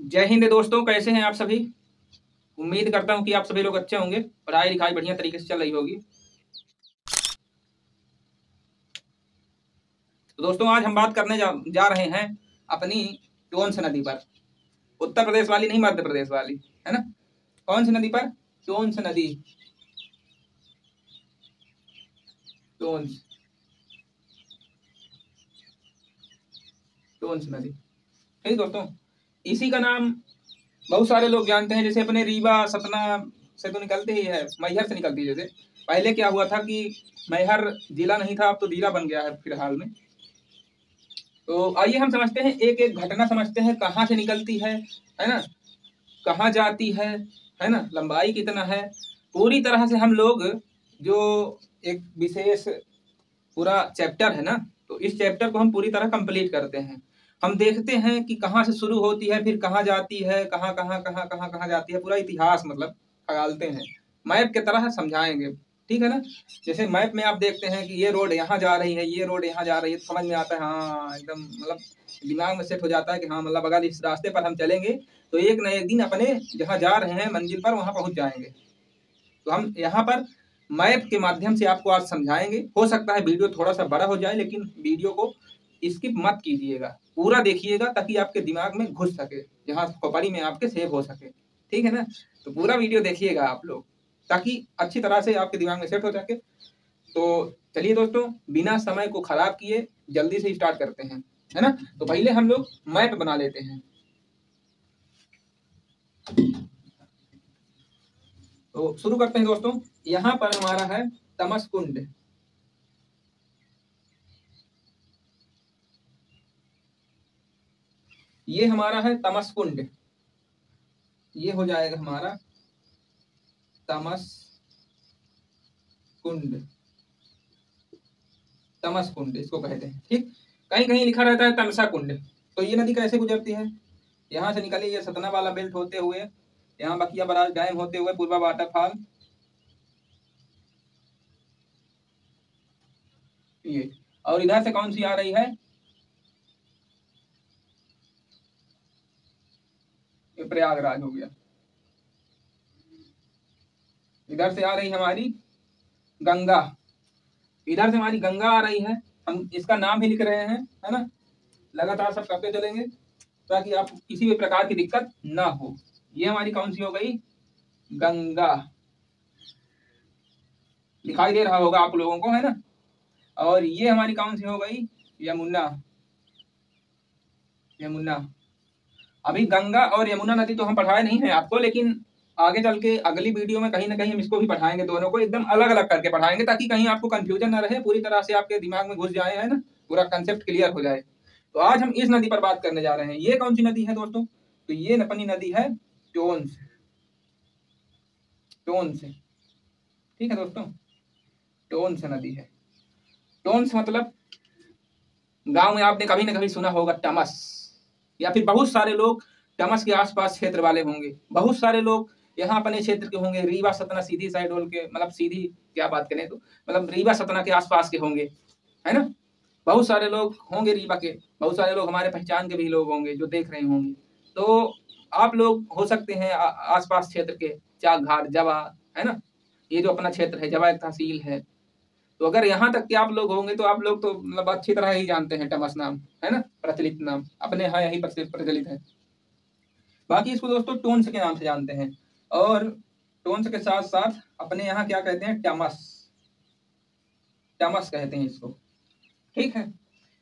जय हिंद दोस्तों, कैसे हैं आप सभी। उम्मीद करता हूं कि आप सभी लोग अच्छे होंगे। पढ़ाई लिखाई बढ़िया तरीके से चल रही होगी। तो दोस्तों आज हम बात करने जा रहे हैं अपनी टोन्स नदी पर। उत्तर प्रदेश वाली नहीं, मध्य प्रदेश वाली, है ना। कौन सी नदी पर? टोन्स नदी। टोन्स टोन्स नदी। ठीक दोस्तों, इसी का नाम बहुत सारे लोग जानते हैं। जैसे अपने रीवा सतना से तो निकलती ही है, मैहर से निकलती है। जैसे पहले क्या हुआ था कि मैहर जिला नहीं था, अब तो जिला बन गया है फिलहाल में। तो आइए हम समझते हैं, एक एक घटना समझते हैं, कहाँ से निकलती है ना, कहाँ जाती है ना, लंबाई कितना है। पूरी तरह से हम लोग जो एक विशेष पूरा चैप्टर है ना, तो इस चैप्टर को हम पूरी तरह कंप्लीट करते हैं। हम देखते हैं कि कहाँ से शुरू होती है, फिर कहाँ जाती है, कहाँ कहाँ कहाँ कहाँ कहाँ जाती है, पूरा इतिहास मतलब खगालते हैं। मैप की तरह समझाएंगे, ठीक है ना। जैसे मैप में आप देखते हैं कि ये रोड यहाँ जा रही है, ये रोड यहाँ जा रही है, तो समझ में आता है, हाँ एकदम मतलब दिमाग में सेट हो जाता है कि हाँ मतलब अगर इस रास्ते पर हम चलेंगे तो एक न एक दिन अपने जहाँ जा रहे हैं मंजिल पर वहां पहुंच जाएंगे। तो हम यहाँ पर मैप के माध्यम से आपको आज समझाएंगे। हो सकता है वीडियो थोड़ा सा बड़ा हो जाए, लेकिन वीडियो को स्किप मत कीजिएगा, पूरा देखिएगा ताकि आपके दिमाग में घुस सके, जहाँ खोपड़ी में आपके सेव हो सके, ठीक है ना। तो पूरा वीडियो देखिएगा आप लोग, ताकि अच्छी तरह से आपके दिमाग में सेट हो सके। तो चलिए दोस्तों, बिना समय को खराब किए जल्दी से स्टार्ट करते हैं, है ना। तो पहले हम लोग मैप बना लेते हैं। तो शुरू करते हैं दोस्तों। यहाँ पर हमारा है तमसकुंड। ये हमारा है तमसकुंड, ये हो जाएगा हमारा तमसकुंड। तमसकुंड इसको कहते हैं, ठीक। कहीं कहीं लिखा रहता है तमसा कुंड। तो ये नदी कैसे गुजरती है? यहाँ से निकली ये सतना वाला बेल्ट होते हुए, यहाँ बकिया बराज डैम होते हुए, पूर्वा वाटरफॉल, ये। और इधर से कौन सी आ रही है? ये प्रयागराज हो गया। इधर से आ रही हमारी गंगा, इधर से हमारी गंगा आ रही है। हम इसका नाम भी लिख रहे हैं, है ना। लगातार सब करते चलेंगे ताकि आप किसी भी प्रकार की दिक्कत ना हो। ये हमारी कौन सी हो गई? गंगा। दिखाई दे रहा होगा आप लोगों को, है ना। और ये हमारी कौन सी हो गई? यमुना। यमुना। अभी गंगा और यमुना नदी तो हम पढ़ाए नहीं है आपको, लेकिन आगे चल के अगली वीडियो में कहीं ना कहीं हम इसको भी पढ़ाएंगे। दोनों को एकदम अलग अलग करके पढ़ाएंगे ताकि कहीं आपको कंफ्यूजन ना रहे, पूरी तरह से आपके दिमाग में घुस जाए, है ना, पूरा कंसेप्ट क्लियर हो जाए। तो आज हम इस नदी पर बात करने जा रहे हैं। ये कौन सी नदी है दोस्तों? तो ये अपनी नदी है टोन्स। टोन्स, ठीक है दोस्तों, टोन्स नदी है। टोन्स मतलब गांव में आपने कभी ना कभी सुना होगा टमस, या फिर बहुत सारे लोग टमस के आसपास क्षेत्र वाले होंगे। बहुत सारे लोग यहाँ अपने क्षेत्र के होंगे, रीवा सतना सीधी साइड होल के, मतलब सीधी क्या बात करें तो मतलब रीवा सतना के आसपास के होंगे, है ना। बहुत सारे लोग होंगे रीवा के, बहुत सारे लोग हमारे पहचान के भी लोग होंगे जो देख रहे होंगे। तो आप लोग हो सकते हैं आसपास क्षेत्र के, चाक घाट, जवा, है ना। ये जो अपना क्षेत्र है, जवा एक तहसील है। तो अगर यहाँ तक के आप लोग होंगे तो आप लोग तो मतलब अच्छी तरह ही जानते हैं टमस नाम, है ना, प्रचलित नाम अपने यहाँ यही प्रचलित है। बाकी इसको दोस्तों टोन्स के नाम से जानते हैं, और टोन्स के साथ साथ अपने यहाँ क्या कहते हैं? टमस। टमस कहते हैं इसको, ठीक है।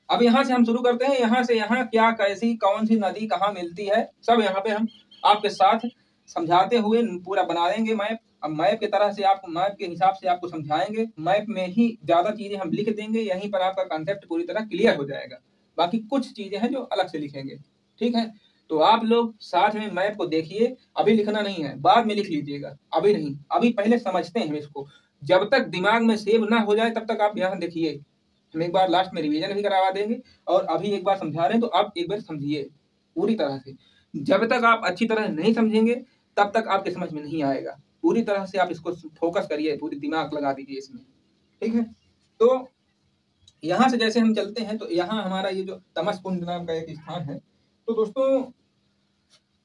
अब यहाँ से हम शुरू करते हैं, यहाँ से यहाँ क्या, कैसी, कौन सी नदी कहाँ मिलती है, सब यहाँ पे हम आपके साथ समझाते हुए पूरा बनाएंगे मैप। अब मैप की तरह से आप मैप के हिसाब से आपको समझाएंगे, मैप में ही ज्यादा चीजें हम लिख देंगे, यहीं पर आपका कॉन्सेप्ट पूरी तरह क्लियर हो जाएगा। बाकी कुछ चीजें हैं जो अलग से लिखेंगे, ठीक है। तो आप लोग साथ में मैप को देखिए, अभी लिखना नहीं है, बाद में लिख लीजिएगा, अभी नहीं, अभी पहले समझते हैं इसको। जब तक दिमाग में सेव ना हो जाए तब तक आप यहाँ देखिए। हम एक बार लास्ट में रिवीजन भी करवा देंगे, और अभी एक बार समझा रहे हैं तो आप एक बार समझिए पूरी तरह से। जब तक आप अच्छी तरह नहीं समझेंगे तब तक आपके समझ में नहीं आएगा। पूरी तरह से आप इसको फोकस करिए, पूरी दिमाग लगा दीजिए इसमें, ठीक है। तो यहाँ से जैसे हम चलते हैं तो यहाँ हमारा ये जो तमस कुंड नाम का एक स्थान है। तो दोस्तों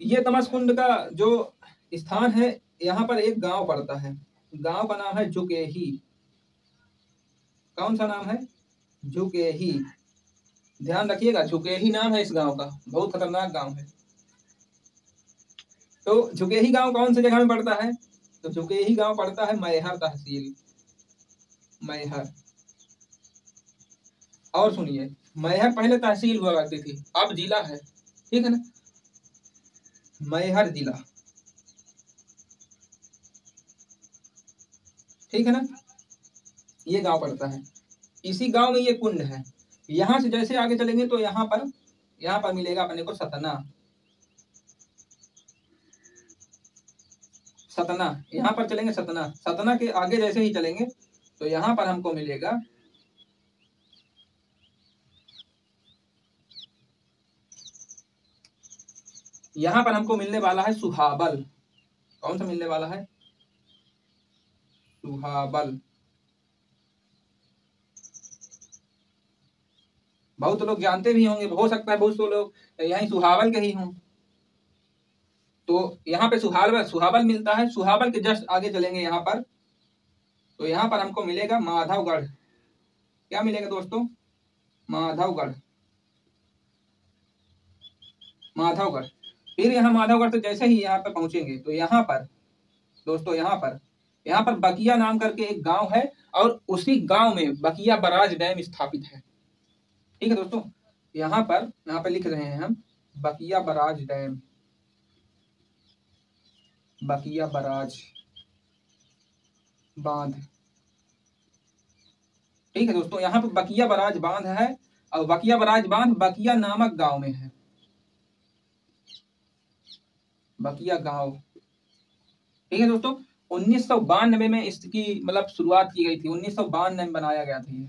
ये तमसकुंड का जो स्थान है, यहाँ पर एक गांव पड़ता है। गांव का नाम है झुकेही। कौन सा नाम है? झुकेही। ध्यान रखिएगा, झुकेही नाम है इस गांव का, बहुत खतरनाक गांव है। तो झुकेही गांव कौन सी जगह में पड़ता है? तो झुकेही गांव पड़ता है मैहर तहसील, मैहर। और सुनिए, मैहर पहले तहसील हुआ करती थी, अब जिला है, ठीक है ना। मैहर जिला, ठीक है ना। ये गांव पड़ता है, इसी गांव में ये कुंड है। यहां से जैसे आगे चलेंगे तो यहाँ पर मिलेगा अपने को सतना। सतना, यहाँ पर चलेंगे सतना। सतना के आगे जैसे ही चलेंगे तो यहाँ पर हमको मिलेगा यहाँ पर हमको मिलने वाला है सुहाबल। कौन सा मिलने वाला है? सुहाबल। बहुत लोग जानते भी होंगे, हो सकता है बहुत से लोग यहीं सुहाबल के ही हों। तो यहाँ पे सुहाबल सुहाबल मिलता है। सुहाबल के जस्ट आगे चलेंगे यहाँ पर, तो यहाँ पर हमको मिलेगा माधवगढ़। क्या मिलेगा दोस्तों? माधवगढ़, माधवगढ़। फिर यहाँ माधवगढ़ से जैसे ही यहाँ पर पहुंचेंगे तो यहाँ पर दोस्तों, यहाँ पर बकिया नाम करके एक गांव है, और उसी गांव में बकिया बराज डैम स्थापित है। ठीक है दोस्तों, यहाँ पर लिख रहे हैं हम बकिया बराज डैम, बकिया बराज बांध। ठीक है दोस्तों, यहाँ पर बकिया बराज बांध है, और बकिया बराज बांध बकिया नामक गांव में है। बकिया गांव, ठीक है दोस्तों। 1992 में इसकी मतलब शुरुआत की गई थी। 1992 में बनाया गया था ये,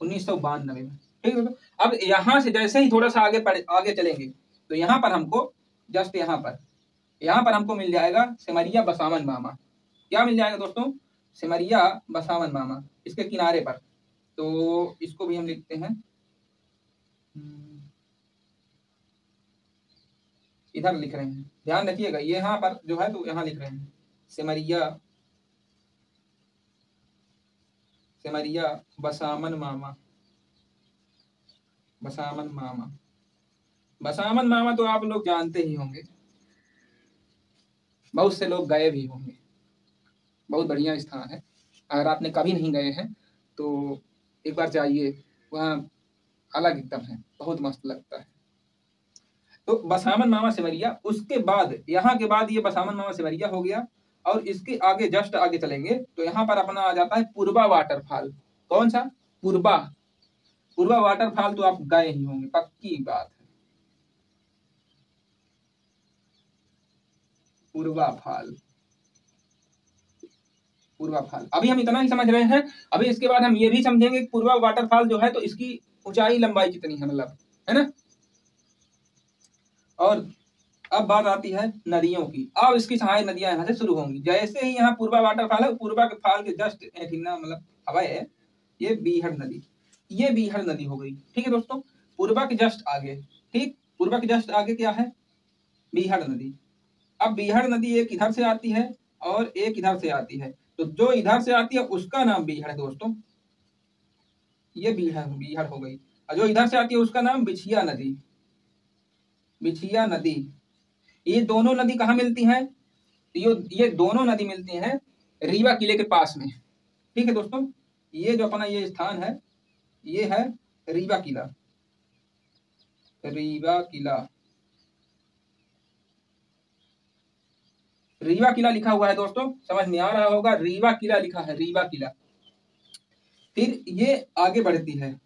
1992 में। ठीक है दोस्तों। अब यहाँ से जैसे ही थोड़ा सा आगे चलेंगे तो यहाँ पर हमको जस्ट यहाँ पर हमको मिल जाएगा सिमरिया बसावन मामा। क्या मिल जाएगा दोस्तों? सिमरिया बसावन मामा, इसके किनारे पर। तो इसको भी हम लिखते हैं, इधर लिख रहे हैं, ध्यान रखिएगा। ये यहाँ पर जो है तो यहाँ लिख रहे हैं सिमरिया, सिमरिया बसावन मामा, बसावन मामा। बसावन मामा तो आप लोग जानते ही होंगे, बहुत से लोग गए भी होंगे। बहुत बढ़िया स्थान है, अगर आपने कभी नहीं गए हैं तो एक बार जाइए, वहाँ अलग एकदम है, बहुत मस्त लगता है। तो बसावन मामा सिमरिया, उसके बाद यहाँ के बाद ये बसावन मामा सिमरिया हो गया, और इसके आगे जस्ट आगे चलेंगे तो यहाँ पर अपना आ जाता है पूर्वा वाटरफॉल। कौन सा? पूर्वा, पूर्वा वाटरफॉल तो आप गए ही होंगे, पक्की बात है। पूर्वा फॉल, पूर्वा फॉल। अभी हम इतना ही समझ रहे हैं, अभी इसके बाद हम ये भी समझेंगे कि पूर्वा वाटरफॉल जो है तो इसकी ऊंचाई लंबाई कितनी है, मतलब, है ना। और अब बात आती है नदियों की। अब इसकी सहायक नदियां यहाँ से शुरू होंगी। जैसे ही यहाँ पूर्वा वाटरफॉल है, पूर्वा के फॉल के जस्ट एठिना मतलब हवा है, ये बीहड़ नदी, ये बीहड़ नदी हो गई। ठीक है दोस्तों, पूर्वा के जस्ट आगे, ठीक, पूर्वा के जस्ट आगे क्या है? बीहड़ नदी। अब बीहड़ नदी एक इधर से आती है और एक इधर से आती है, तो जो इधर से आती है उसका नाम बीहड़ है दोस्तों, ये बीहड़ बीहड़ हो गई। और जो इधर से आती है उसका नाम बिछिया नदी, बिछिया नदी। ये दोनों नदी कहाँ मिलती हैं? ये दोनों नदी मिलती हैं रीवा किले के पास में। ठीक है दोस्तों, ये जो अपना ये स्थान है, ये है रीवा किला, रीवा किला, रीवा किला लिखा हुआ है दोस्तों, समझ में आ रहा होगा, रीवा किला लिखा है, रीवा किला। फिर ये आगे बढ़ती है।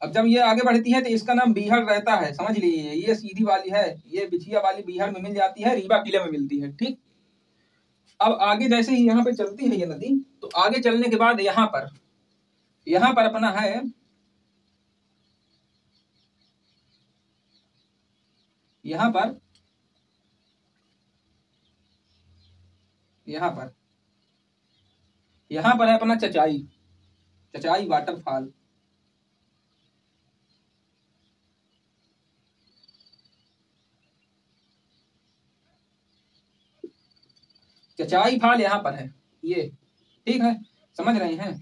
अब जब ये आगे बढ़ती है तो इसका नाम बीहड़ रहता है, समझ लीजिए। ये सीधी वाली है, ये बिछिया वाली बीहड़ में मिल जाती है, रीवा किले में मिलती है। ठीक, अब आगे जैसे ही यहाँ पे चलती है ये नदी, तो आगे चलने के बाद यहाँ पर अपना है यहाँ पर है अपना चचाई, चचाई वाटरफॉल। चचाई फाल यहाँ पर है ये, ठीक है, समझ रहे हैं,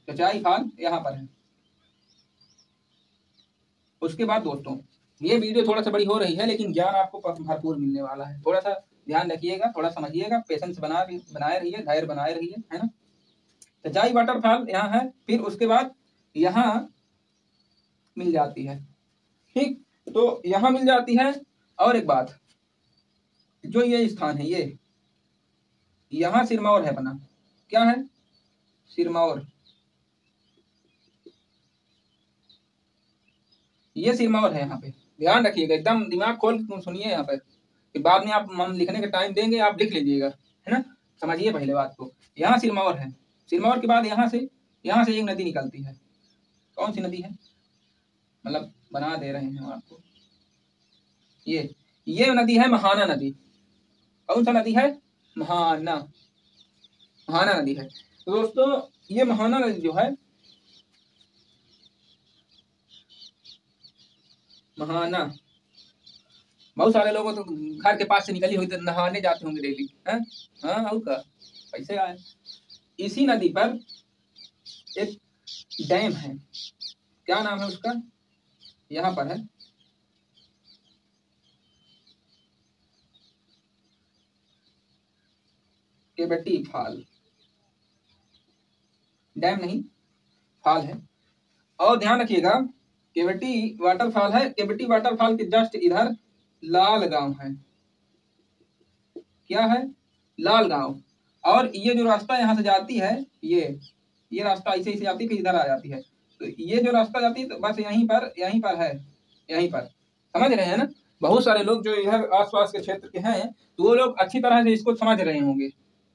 चचाई फाल यहाँ पर है। उसके बाद दोस्तों ये वीडियो थोड़ा सा बड़ी हो रही है लेकिन ज्ञान आपको भरपूर मिलने वाला है, थोड़ा सा ध्यान रखिएगा, थोड़ा समझिएगा, पेशेंस बनाए रहिए, धैर्य बनाए रहिए, है ना। चचाई वाटरफॉल यहाँ है, फिर उसके बाद यहाँ मिल जाती है, ठीक, तो यहाँ मिल जाती है। और एक बात, जो ये स्थान है ये यहाँ सिरमौर है अपना, क्या है, सिरमौर, ये सिरमौर है यहाँ पे, ध्यान रखिएगा, एकदम दिमाग खोल के सुनिए यहाँ पर, कि बाद में आप मन लिखने का टाइम देंगे आप लिख लीजिएगा, है ना। समझिए पहले बात को, यहाँ सिरमौर है, सिरमौर के बाद यहाँ से एक नदी निकलती है, कौन सी नदी है, मतलब बना दे रहे हैं आपको, ये नदी है महाना नदी। कौन सा नदी है, महाना, महाना नदी है। तो दोस्तों ये महाना नदी जो है, महाना, बहुत सारे लोगों तो घर के पास से निकली हुई तो नहाने जाते होंगे डेली, हाँ और का कैसे आए। इसी नदी पर एक डैम है, क्या नाम है उसका, यहाँ पर है, केवटी फाल, डैम नहीं फाल है। और ध्यान रखिएगा केवटी वाटरफॉल है, केवटी वाटरफॉल के जस्ट इधर लाल गांव है, क्या है, लाल गांव। और ये जो रास्ता यहाँ से जाती है, ये रास्ता ऐसे ऐसे जाती है, फिर इधर आ जाती है, तो ये जो रास्ता जाती है तो बस यहीं पर है, यहीं पर, समझ रहे हैं ना। बहुत सारे लोग जो इधर आसपास के क्षेत्र के हैं तो वो लोग अच्छी तरह से इसको समझ रहे होंगे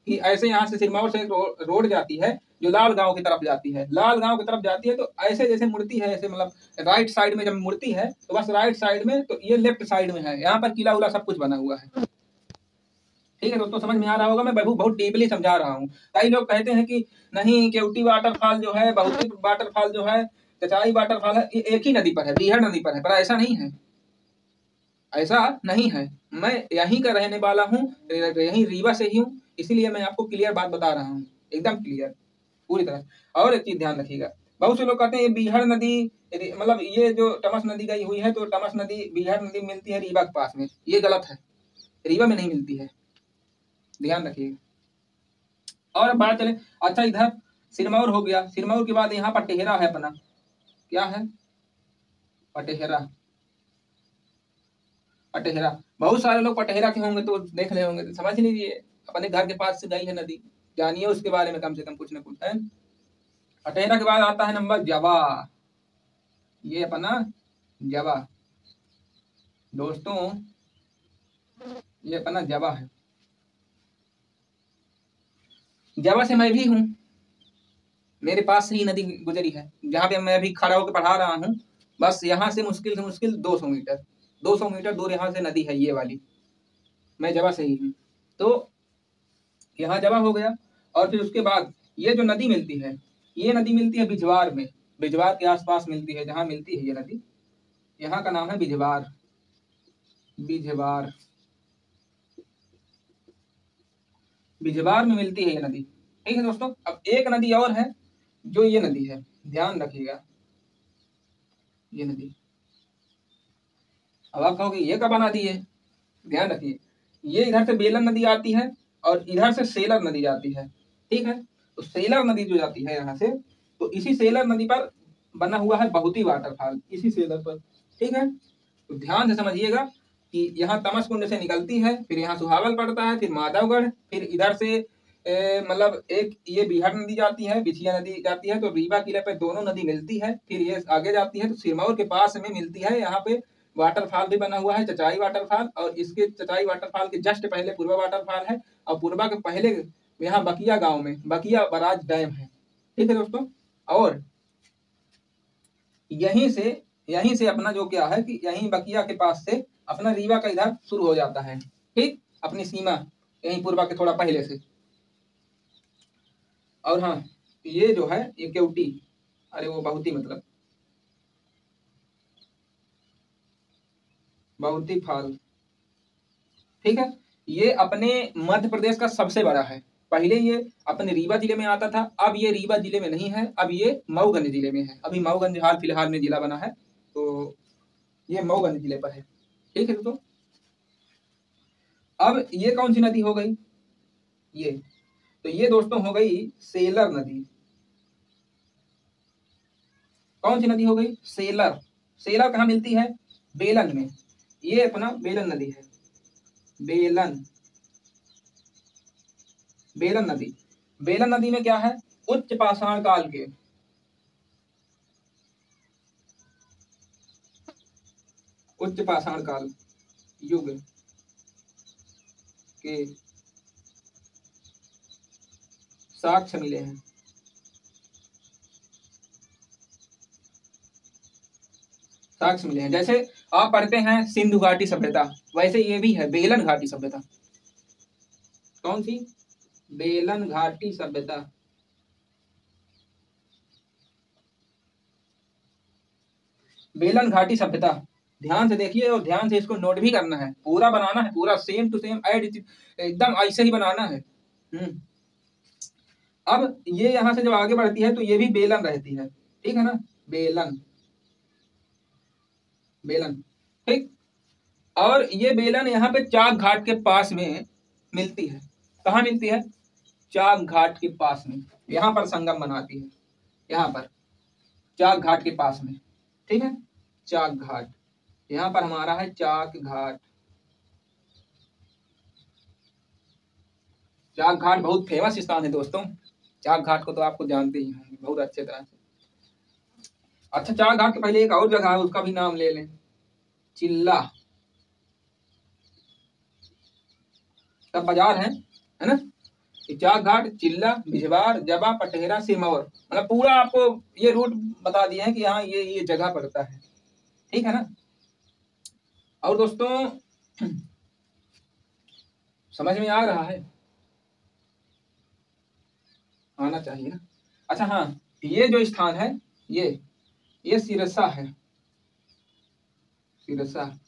कि ऐसे यहाँ से सिरमौर से रोड जाती है जो लाल गांव की तरफ जाती है, लाल गांव की तरफ जाती है, तो ऐसे जैसे मुड़ती है, ऐसे मतलब राइट साइड में जब मुड़ती है तो बस राइट साइड में, तो ये लेफ्ट साइड में है, यहाँ पर किला उला सब कुछ बना हुआ है, ठीक है दोस्तों, समझ में आ रहा होगा, मैं बहुत डीपली समझा रहा हूँ। कई लोग कहते हैं कि नहीं केवटी वाटरफॉल जो है, बहुती वाटरफॉल जो है, चचाई वाटरफॉल है, ये एक ही नदी पर है, बीहड़ नदी पर है, पर ऐसा नहीं है, ऐसा नहीं है। मैं यहीं का रहने वाला हूँ, यहीं रीवा से ही हूँ, इसीलिए मैं आपको क्लियर बात बता रहा हूँ, एकदम क्लियर पूरी तरह। और एक चीज ध्यान रखिएगा, बहुत से लोग कहते हैं ये बीहड़ नदी, मतलब ये जो टमस नदी गई हुई है, तो टमस नदी बीहड़ नदी मिलती है रीवा के पास में, ये गलत है, रीवा में नहीं मिलती है, ध्यान रखिएगा। और अब बात चले, अच्छा इधर सिरमौर हो गया, सिरमौर के बाद यहाँ पटेहरा है अपना, क्या है, पटेहरा, पटेहरा, बहुत सारे लोग पटेहरा के होंगे तो देख रहे होंगे, तो समझ लीजिए अपने घर के पास से गई है नदी, जानिए उसके बारे में कम से कम कुछ न कुछ है। पटेहरा के बाद आता है नंबर जवा, ये अपना जवा, दोस्तों ये अपना जवा है, जवा से मैं भी हूँ, मेरे पास से ही नदी गुजरी है, जहाँ पे मैं अभी खड़ा होकर पढ़ा रहा हूँ, बस यहाँ से मुश्किल 200 मीटर, 200 मीटर दूर यहाँ से नदी है ये वाली, मैं जवा से ही हूँ। तो यहाँ जवा हो गया, और फिर उसके बाद ये जो नदी मिलती है, ये नदी मिलती है बिजवार में, बिजवार के आसपास मिलती है, जहाँ मिलती है ये नदी, यहाँ का नाम है बिजवार, बिजवार, बिजवार में मिलती है ये नदी, ठीक है दोस्तों। अब एक नदी और है जो ये नदी है, ध्यान रखिएगा, ये नदी, अब आप कहोगे ये कब बना दी है, ध्यान रखिए, ये इधर से बेलन नदी आती है और इधर से सेलर नदी जाती है, ठीक है। तो सेलर नदी जो जाती है यहाँ से, तो इसी सेलर नदी पर बना हुआ है बहुती वाटरफॉल, इसी सेलर पर, ठीक है। तो ध्यान से समझिएगा कि यहाँ तमसकुंड से निकलती है, फिर यहाँ सुहावल पड़ता है, फिर माधवगढ़, फिर इधर से मतलब एक ये बिहार नदी जाती है, बिछिया नदी जाती है, तो रीवा किले पे दोनों नदी मिलती है, फिर ये आगे जाती है तो सिरमौर के पास में मिलती है, यहाँ पे वाटरफॉल भी बना हुआ है चचाई वाटरफॉल, और इसके चचाई वाटरफॉल के जस्ट पहले पूर्वा वाटरफॉल है, और पूर्वा के पहले यहाँ बकिया गांव में बकिया बराज डैम है, ठीक है दोस्तों। और यहीं से अपना जो क्या है कि यहीं बकिया के पास से अपना रीवा का इधर शुरू हो जाता है, ठीक, अपनी सीमा यहीं पूर्वा के थोड़ा पहले से। और हाँ ये जो है ये केवटी, अरे वो बहुती मतलब बहुती फाल, ठीक है, ये अपने मध्य प्रदेश का सबसे बड़ा है। पहले ये अपने रीवा जिले में आता था, अब ये रीवा जिले में नहीं है, अब ये मऊगंज जिले में है। अभी मऊगंज हाल फिलहाल में जिला बना है, तो ये मऊगंज जिले पर है। ठीक है दोस्तों। अब ये कौन सी नदी हो गई? ये तो ये दोस्तों हो गई सेलर नदी। कौन सी नदी हो गई? सेलर। सेलर कहाँ मिलती है? बेलन में। ये अपना बेलन नदी है। बेलन, बेलन नदी। बेलन नदी में क्या है? उच्च पाषाण काल के, उच्च पाषाण काल युग के साक्ष्य मिले हैं। साक्ष्य मिले हैं। जैसे आप पढ़ते हैं सिंधु घाटी सभ्यता, वैसे ये भी है बेलन घाटी सभ्यता। कौन सी? बेलन घाटी सभ्यता। बेलन घाटी सभ्यता, ध्यान से देखिए और ध्यान से इसको नोट भी करना है, पूरा बनाना है, पूरा सेम टू सेम एकदम ऐसे ही बनाना है। अब ये यहां से जब आगे बढ़ती है तो ये भी बेलन रहती है, ठीक है ना? बेलन, बेलन, ठीक। और ये बेलन यहाँ पे चाक घाट के पास में मिलती है। कहाँ मिलती है? चाक घाट के पास में, यहाँ पर संगम बनाती है, यहाँ पर चाक घाट के पास में, ठीक है? चाक घाट, यहाँ पर हमारा है चाक घाट। चाक घाट बहुत फेमस स्थान है दोस्तों। चाक घाट को तो आपको जानते ही होंगे बहुत अच्छे तरह से। अच्छा, चाक घाट के पहले एक और जगह है, उसका भी नाम ले लें, चिल्ला का बाजार है ना? चाक घाट, चिल्ला, बिजवार, जबा, पटेरा, सिमौर, मतलब पूरा आपको ये रूट बता दिया है कि हाँ ये जगह पड़ता है, ठीक है ना? और दोस्तों समझ में आ रहा है? आना चाहिए ना। अच्छा हाँ, ये जो स्थान है ये सिरसा है, सिरसा।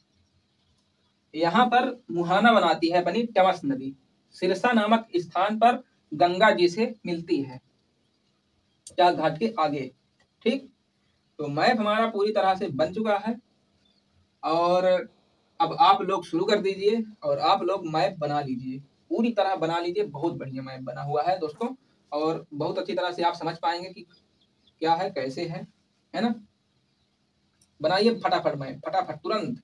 यहाँ पर मुहाना बनाती है अपनी टमस नदी। सिरसा नामक स्थान पर गंगा जी से मिलती है, चाक घाट के आगे, ठीक। तो मैप हमारा पूरी तरह से बन चुका है और अब आप लोग शुरू कर दीजिए और आप लोग मैप बना लीजिए, पूरी तरह बना लीजिए। बहुत बढ़िया मैप बना हुआ है दोस्तों और बहुत अच्छी तरह से आप समझ पाएंगे कि क्या है, कैसे है ना? बनाइए फटाफट मैप, फटाफट, तुरंत।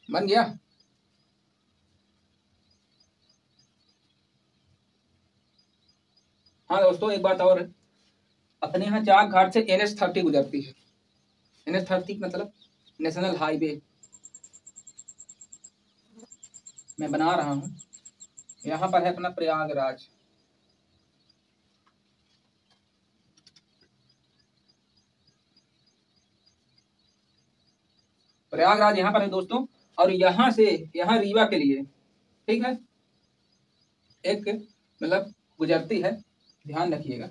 बन गया? हाँ दोस्तों, एक बात और है, अपने यहाँ चाक घाट से NH30 गुजरती है। NH30 मतलब नेशनल हाईवे। मैं बना रहा हूँ, यहाँ पर है अपना प्रयागराज। प्रयागराज यहाँ पर है दोस्तों, और यहाँ से यहाँ रीवा के लिए, ठीक है, एक मतलब गुजरती है, ध्यान रखिएगा।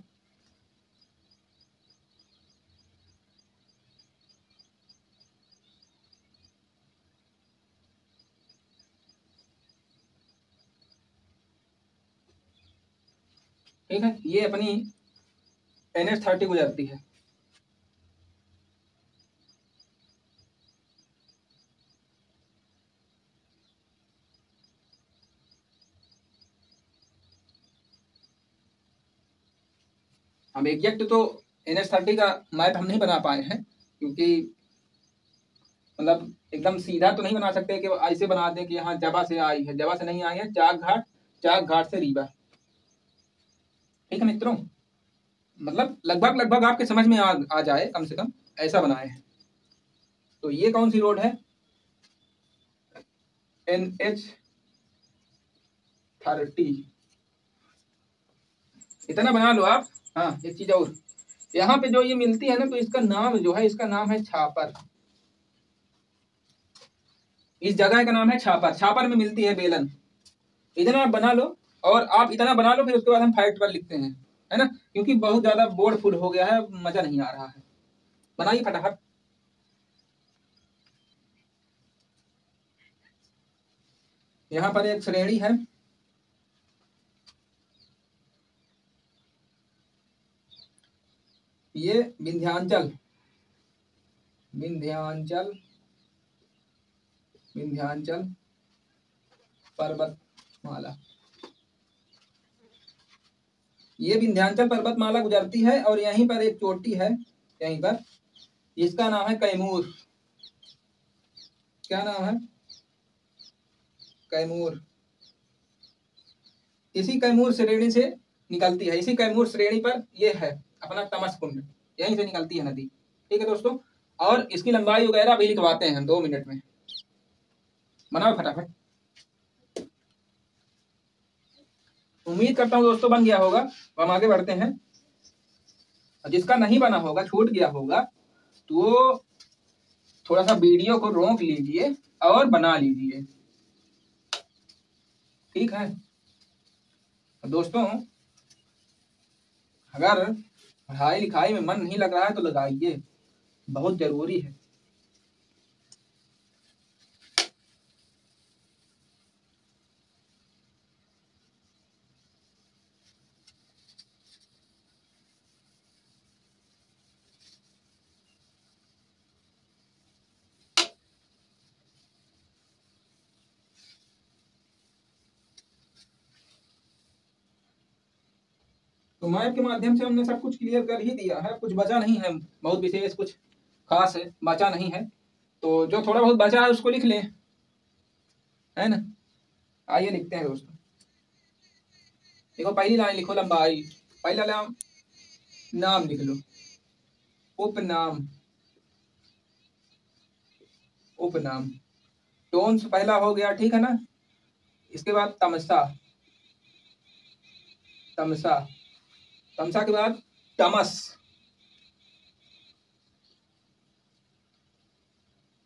ठीक है, ये अपनी NH30 गुजरती है। हम एग्जैक्ट तो NH30 का मैप हम नहीं बना पाए हैं, क्योंकि मतलब एकदम सीधा तो नहीं बना सकते कि ऐसे बना दें कि यहाँ जबा से आई है, जबा से नहीं आई है, चाक घाट, चाक घाट से रीवा। ठीक है मित्रों, मतलब लगभग लगभग आपके समझ में आ जाए, कम से कम ऐसा बनाए हैं। तो ये कौन सी रोड है? NH30, इतना बना लो आप। हाँ, एक चीज और, यहाँ पे जो ये मिलती है ना, तो इसका नाम जो है, इसका नाम है छापर। इस जगह का नाम है छापर। छापर में मिलती है बेलन, इतना आप बना लो, और आप इतना बना लो, फिर उसके बाद हम फाइट पर लिखते हैं, है ना, क्योंकि बहुत ज्यादा बोर्ड फुल हो गया है, मजा नहीं आ रहा है। बनाइए फटाफट। यहाँ पर एक श्रेणी है, ये विंध्याचल, विंध्याचल, विंध्याचल पर्वतमाला, ये विंध्याचल पर्वतमाला गुजरती है, और यहीं पर एक चोटी है, यहीं पर, इसका नाम है कैमूर। क्या नाम है? कैमूर। इसी कैमूर श्रेणी से निकलती है, इसी कैमूर श्रेणी पर ये है अपना तमस कुंड, यहीं से निकलती है नदी। ठीक है दोस्तों, और इसकी लंबाई वगैरह भी लिखवाते हैं 2 मिनट में। बनाओ फटाफट। उम्मीद करता हूँ दोस्तों बन गया होगा। हम आगे बढ़ते हैं। जिसका नहीं बना होगा, छूट गया होगा, तो थोड़ा सा वीडियो को रोक लीजिए और बना लीजिए। ठीक है दोस्तों, अगर पढ़ाई लिखाई में मन नहीं लग रहा है तो लगाइए, बहुत जरूरी है। तो मैप के माध्यम से हमने सब कुछ क्लियर कर ही दिया है, कुछ बचा नहीं है, बहुत विशेष कुछ खास है बचा नहीं है, तो जो थोड़ा बहुत बचा है उसको लिख लें, है ना। आइए लिखते हैं दोस्तों। देखो पहली लाइन लिखो लंबाई, पहला नाम, नाम लिख लो, उपनाम, उपनाम, टोन से पहला हो गया, ठीक है ना। इसके बाद तमसा, तमसा, तमसा के बाद तमस,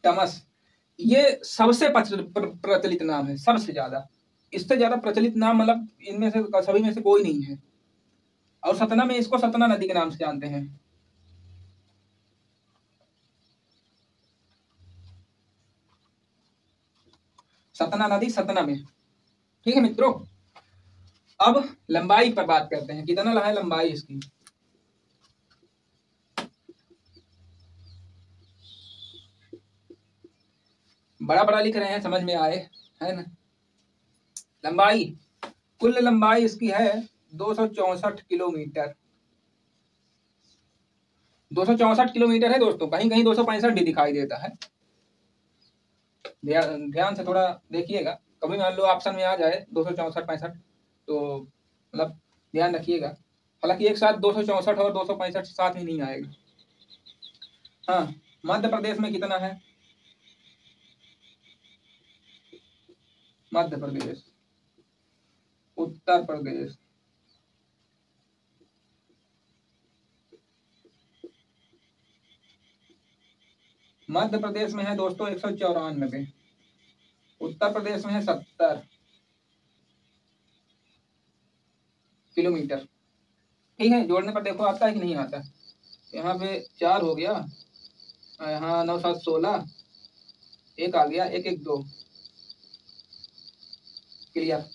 तमस, ये सबसे प्रचलित नाम है, सबसे ज्यादा, इससे ज्यादा प्रचलित नाम मतलब इनमें से सभी में से कोई नहीं है। और सतना में इसको सतना नदी के नाम से जानते हैं। सतना नदी सतना में। ठीक है मित्रों, अब लंबाई पर बात करते हैं, कितना है लंबाई इसकी। बड़ा बड़ा लिख रहे हैं, समझ में आए, है ना। लंबाई, कुल लंबाई इसकी है 264 किलोमीटर, 264 किलोमीटर है दोस्तों, कहीं कहीं 265 भी दिखाई देता है। ध्यान से थोड़ा देखिएगा, कभी मान लो ऑप्शन में आ जाए 264 65, तो मतलब ध्यान रखिएगा। हालांकि एक साथ 264 और 265 साथ ही नहीं आएगा। हाँ, मध्य प्रदेश में कितना है? मध्य प्रदेश, उत्तर प्रदेश, मध्य प्रदेश में है दोस्तों 194, उत्तर प्रदेश में है 70 किलोमीटर। ठीक है, जोड़ने पर देखो आता है कि नहीं आता। यहाँ पे 4 हो गया, यहाँ 9 7 16, एक आ गया, 1 1 2, क्लियर,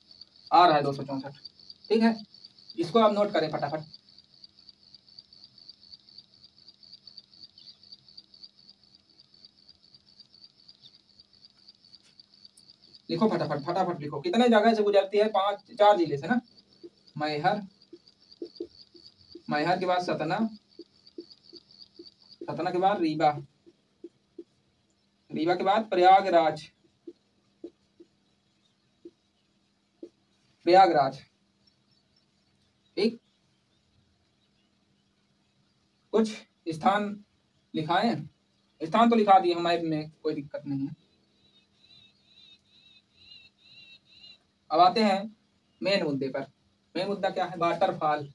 आ रहा है 264। ठीक है, इसको आप नोट करें फटाफट। लिखो फटाफट, फटाफट लिखो। कितने जगह से गुजरती है? 4 जिले से ना। मैहर, मैहर के बाद सतना, सतना के बाद रीवा, रीवा के बाद प्रयागराज, प्रयागराज। ठीक, कुछ स्थान लिखाएं, स्थान तो लिखा दिए हमारे में, कोई दिक्कत नहीं है। अब आते हैं मेन मुद्दे पर। मेन मुद्दा क्या है? Waterfall,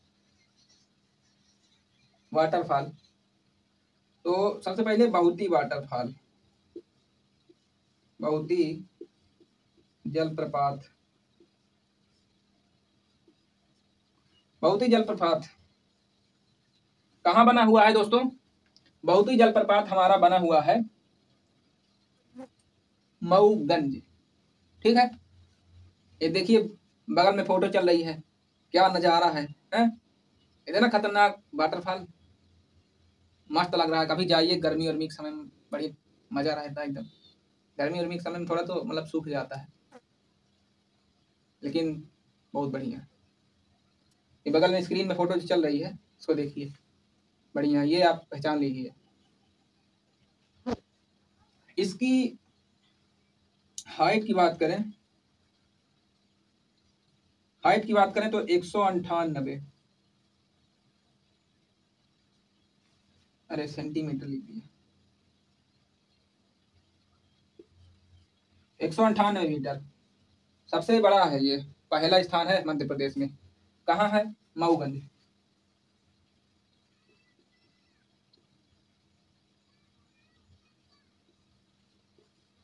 waterfall. तो सबसे पहले बहुती वाटरफॉल, बहुती जलप्रपात, बहुत ही जलप्रपात कहाँ बना हुआ है दोस्तों? बहुत ही जलप्रपात हमारा बना हुआ है मऊगंज। ठीक है, ये देखिए बगल में फोटो चल रही है, क्या नजारा है, हैं? इतना खतरनाक वाटरफॉल, मस्त लग रहा है। कभी जाइए गर्मी वर्मी के समय में, बड़ी मजा रहता है एकदम। गर्मी वर्मी के समय में थोड़ा तो मतलब सूख जाता है, लेकिन बहुत बढ़िया। ये बगल में स्क्रीन में फोटो जो चल रही है इसको देखिए, बढ़िया, ये आप पहचान लीजिए। इसकी हाइट की बात करें, हाइट की बात करें तो 198, अरे सेंटीमीटर लिख दिया, 198 मीटर। सबसे बड़ा है ये, पहला स्थान है मध्य प्रदेश में। कहाँ है? मऊगंज।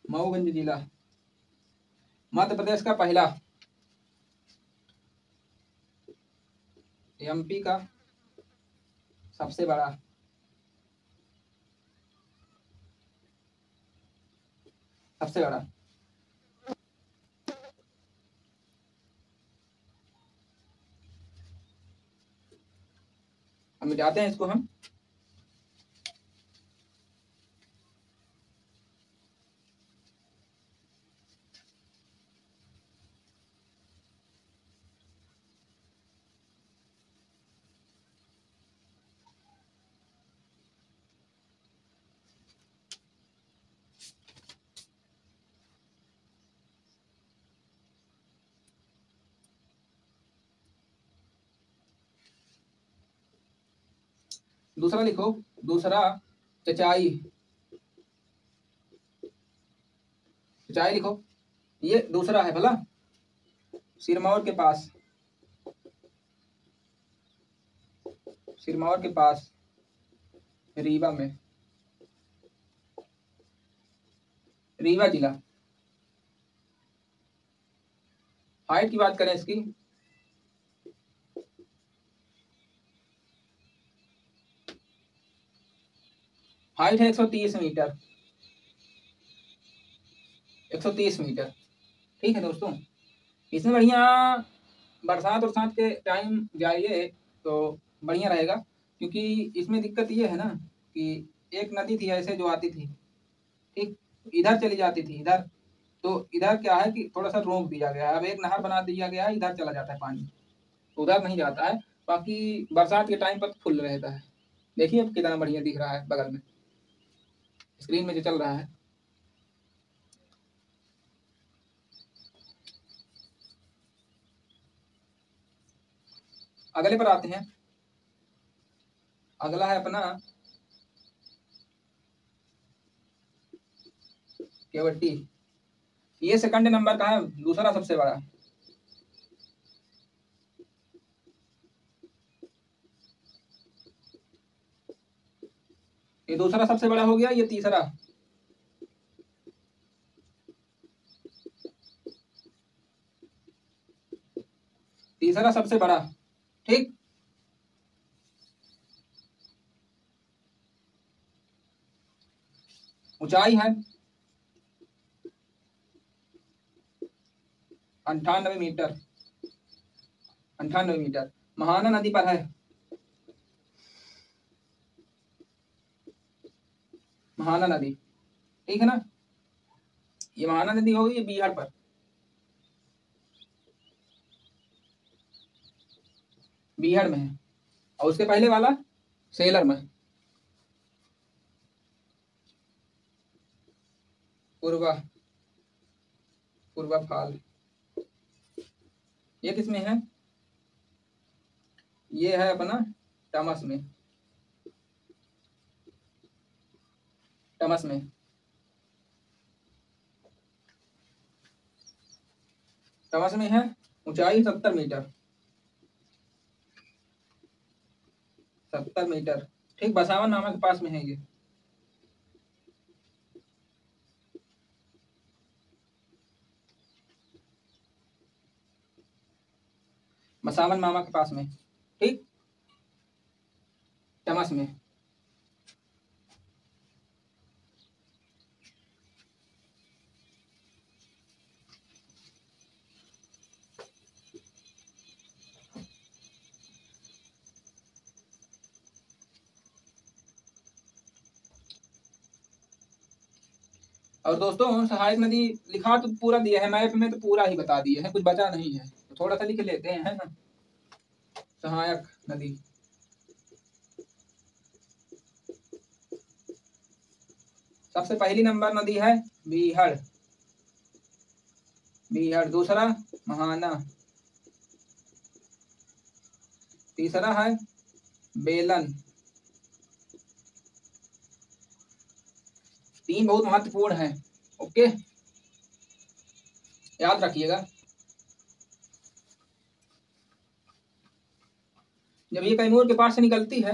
मऊगंज जिला मध्य प्रदेश का पहला, एमपी का सबसे बड़ा, सबसे बड़ा। हम मिटाते हैं इसको हम। दूसरा लिखो, दूसरा चचाई, चचाई लिखो, ये दूसरा है भला, सिरमौर के पास, सिरमौर के पास रीवा में, रीवा जिला। हाइट की बात करें इसकी, हाइट है 130 मीटर, 130 मीटर। ठीक है दोस्तों, इसमें बढ़िया बरसात बरसात के टाइम जाइए तो बढ़िया रहेगा, क्योंकि इसमें दिक्कत ये है ना कि एक नदी थी ऐसे जो आती थी, ठीक, इधर चली जाती थी इधर, तो इधर क्या है कि थोड़ा सा रोक दिया गया है, अब एक नहर बना दिया गया है, इधर चला जाता है पानी, उधर नहीं जाता है। बाकी बरसात के टाइम पर फुल रहता है। देखिए अब कितना बढ़िया दिख रहा है बगल में, स्क्रीन में जो चल रहा है। अगले पर आते हैं, अगला है अपना केवटी। ये सेकंड नंबर का है, दूसरा सबसे बड़ा। ये दूसरा सबसे बड़ा हो गया, ये तीसरा, तीसरा सबसे बड़ा। ठीक, ऊंचाई है 98 मीटर, 98 मीटर। महाना नदी पर है, महाना नदी, ठीक है ना, ये महाना नदी होगी, ये बिहार पर, बिहार में है। और उसके पहले वाला सेलर में, पूर्वा, पूर्वा फाल। ये किस में है? ये है अपना टमस में, टमस में। टमस में है, ऊंचाई 70 मीटर, 70 मीटर। ठीक, बसावन नामा के पास में है ये। बसावन मामा के पास में, ठीक, चम्मच में। और दोस्तों सहायक नदी लिखा तो पूरा दिया है, मैप में तो पूरा ही बता दिया है, कुछ बचा नहीं है, तो थोड़ा सा लिख लेते हैं, है ना। सहायक नदी, सबसे पहली नंबर नदी है बीहड़, बीहड़। दूसरा महाना, तीसरा है बेलन। तीन बहुत महत्वपूर्ण है, ओके, याद रखिएगा। जब ये कैमूर के पास से निकलती है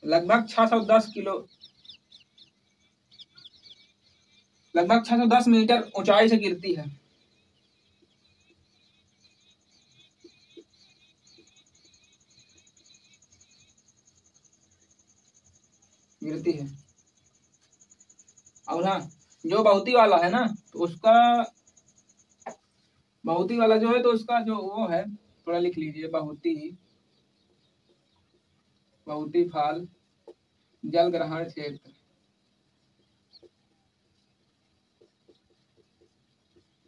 लगभग 610 किलो, लगभग 610 मीटर ऊंचाई से गिरती है, गिरती है। और हाँ, जो बहुती वाला है ना, तो उसका बहुती वाला जो है, तो उसका जो वो है, थोड़ा लिख लीजिए, बहुती, बहुती फाल जल ग्रहण क्षेत्र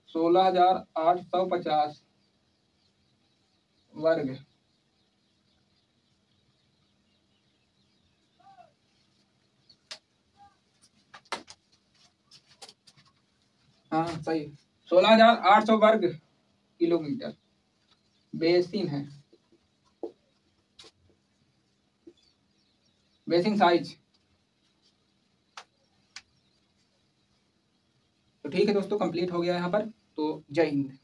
16,850 वर्ग। हाँ सही, 16,800 वर्ग किलोमीटर बेसिन है, बेसिन साइज। तो ठीक है दोस्तों, कंप्लीट हो गया यहाँ पर, तो जय हिंद।